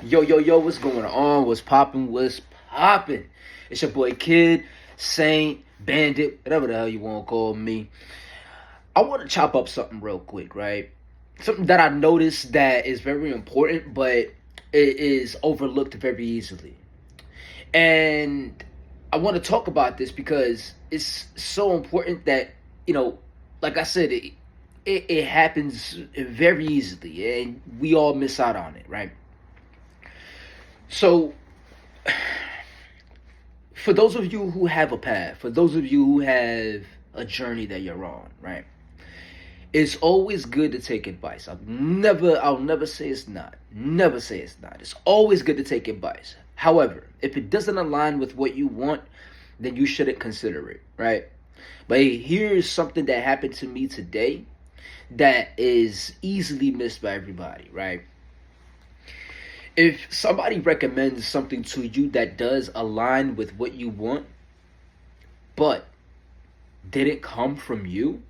Yo, yo, yo, what's going on? What's popping? What's popping? It's your boy Kid, Saint, Bandit, whatever the hell you want to call me. I want to chop up something real quick, right? Something that I noticed that is very important, but it is overlooked very easily. And I want to talk about this because it's so important that, you know, like I said, it happens very easily and we all miss out on it, right? So, for those of you who have a path, for those of you who have a journey that you're on, right? It's always good to take advice. I'll never say it's not. Never say it's not. It's always good to take advice. However, if it doesn't align with what you want, then you shouldn't consider it, right? But hey, here's something that happened to me today that is easily missed by everybody, right? If somebody recommends something to you that does align with what you want, but didn't come from you,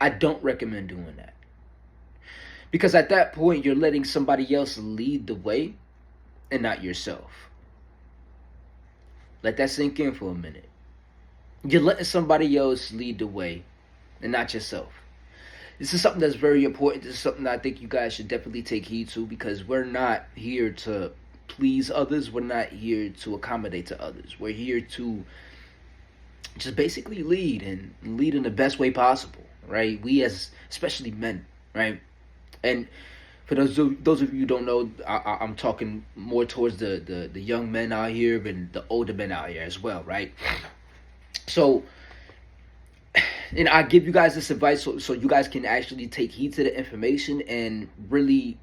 I don't recommend doing that. Because at that point, you're letting somebody else lead the way and not yourself. Let that sink in for a minute. You're letting somebody else lead the way and not yourself. This is something that's very important. This is something that I think you guys should definitely take heed to, because we're not here to please others. We're not here to accommodate to others. We're here to just basically lead and lead in the best way possible, right? We as especially men, right? And for those of you who don't know, I'm talking more towards the young men out here and the older men out here as well, right? So, and I give you guys this advice so you guys can actually take heed to the information and really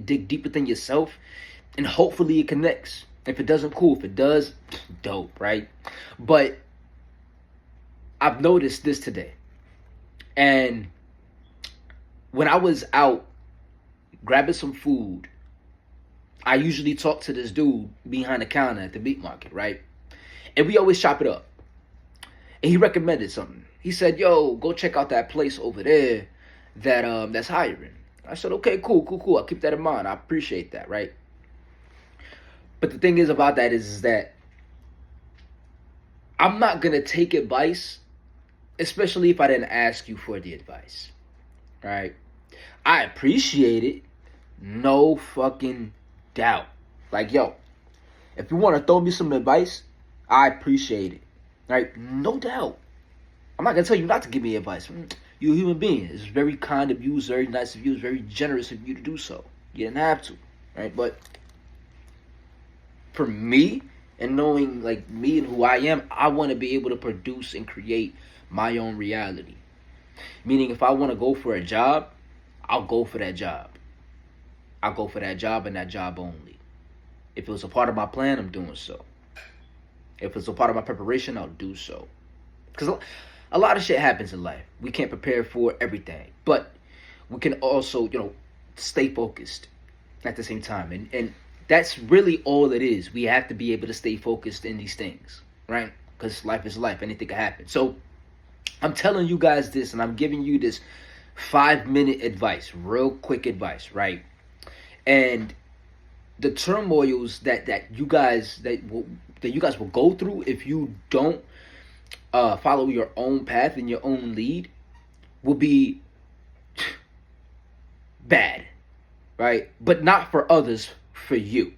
dig deep within yourself, and hopefully it connects. If it doesn't, cool. If it does, dope, right? But I've noticed this today, and when I was out grabbing some food, I usually talk to this dude behind the counter at the meat market, right? And we always chop it up. And he recommended something. He said, "Yo, go check out that place over there that's hiring." I said, "Okay, cool. I'll keep that in mind. I appreciate that, right?" But the thing is about that is that I'm not gonna take advice, especially if I didn't ask you for the advice, right? I appreciate it, no fucking doubt. Like, yo, if you want to throw me some advice, I appreciate it, right? No doubt. I'm not gonna tell you not to give me advice. You're a human being. It's very kind of you. It's very nice of you. It's very generous of you to do so. You didn't have to, right? But for me, and knowing like me and who I am, I want to be able to produce and create my own reality. Meaning, if I want to go for a job, I'll go for that job. I'll go for that job and that job only. If it was a part of my plan, I'm doing so. If it's a part of my preparation, I'll do so. Because a lot of shit happens in life. We can't prepare for everything, but we can also, stay focused at the same time. And that's really all it is. We have to be able to stay focused in these things, right? Because life is life. Anything can happen. So I'm telling you guys this, and I'm giving you this 5-minute advice, real quick advice, right? And the turmoils that you guys will go through if you don't follow your own path and your own lead will be bad, right? But not for others, for you.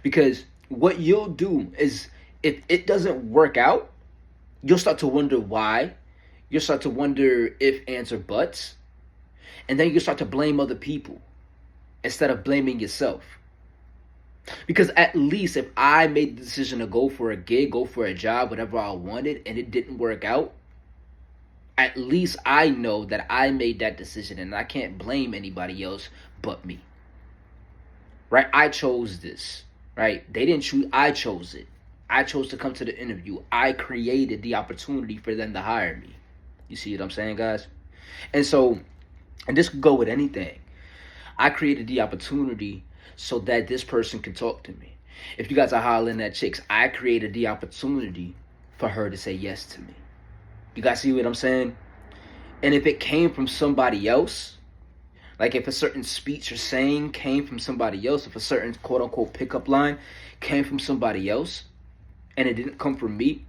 Because what you'll do is, if it doesn't work out, you'll start to wonder why. You'll start to wonder if, ands, or buts. And then you start to blame other people instead of blaming yourself. Because at least if I made the decision to go for a gig, go for a job, whatever I wanted, and it didn't work out, at least I know that I made that decision and I can't blame anybody else but me. Right? I chose this. Right? They didn't choose. I chose it. I chose to come to the interview. I created the opportunity for them to hire me. You see what I'm saying, guys? And so, and this could go with anything. I created the opportunity so that this person can talk to me. If you guys are hollering at chicks, I created the opportunity for her to say yes to me. You guys see what I'm saying? And if it came from somebody else, Like if a certain speech or saying came from somebody else, if a certain quote unquote pickup line came from somebody else and it didn't come from me,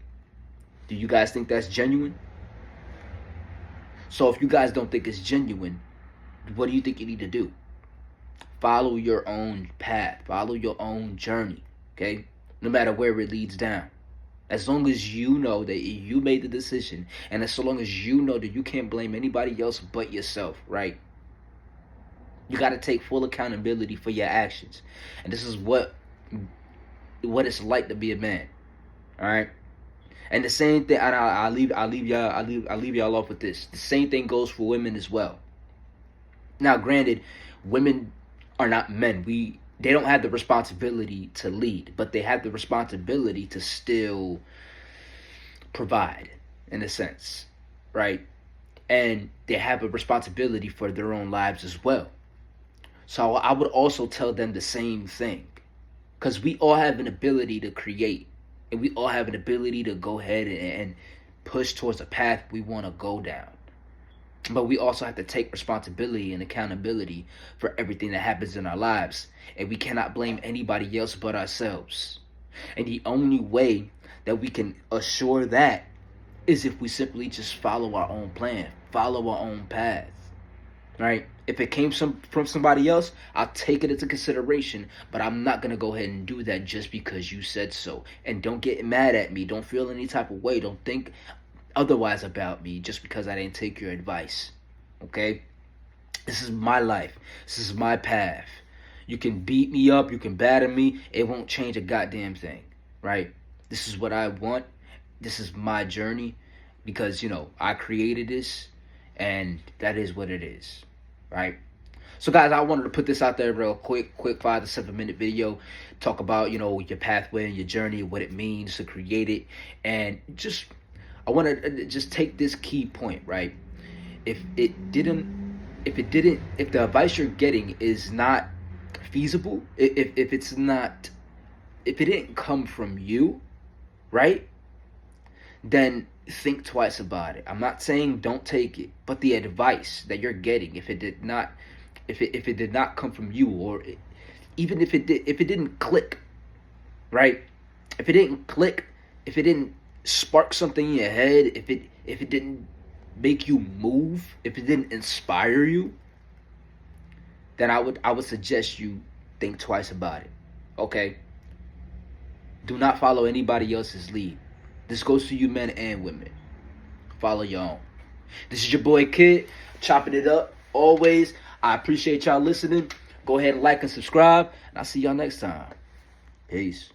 do you guys think that's genuine? So if you guys don't think it's genuine, what do you think you need to do? Follow your own path, follow your own journey, okay? No matter where it leads down. As long as you know that you made the decision, and as long as you know that you can't blame anybody else but yourself, right? You got to take full accountability for your actions. And this is what it's like to be a man. All right? And the same thing, and I'll leave y'all off with this. The same thing goes for women as well. Now, granted, women are not men. They don't have the responsibility to lead, but they have the responsibility to still provide, in a sense, right? And they have a responsibility for their own lives as well. So I would also tell them the same thing, because we all have an ability to create, and we all have an ability to go ahead and push towards a path we want to go down. But we also have to take responsibility and accountability for everything that happens in our lives. And we cannot blame anybody else but ourselves. And the only way that we can assure that is if we simply just follow our own plan, follow our own path, right? If it came from somebody else, I'll take it into consideration, but I'm not going to go ahead and do that just because you said so. And don't get mad at me. Don't feel any type of way. Don't think otherwise about me just because I didn't take your advice. Okay? This is my life. This is my path. You can beat me up, you can batter me, it won't change a goddamn thing, right? This is what I want. This is my journey because, I created this, and that is what it is, right? So guys, I wanted to put this out there real quick 5 to 7 minute video, talk about, your pathway and your journey, what it means to create it, and I want to just take this key point, right? If the advice you're getting is not feasible, if it didn't come from you, right? Then think twice about it. I'm not saying don't take it, but the advice that you're getting, if it did not come from you, or even if it didn't click, right? If it didn't click, if it didn't spark something in your head, if it didn't make you move, if it didn't inspire you, then I would suggest you think twice about it. Okay? Do not follow anybody else's lead. This goes to you men and women. Follow your own. This is your boy Kid, chopping it up always. I appreciate y'all listening. Go ahead and like and subscribe, and I'll see y'all next time. Peace.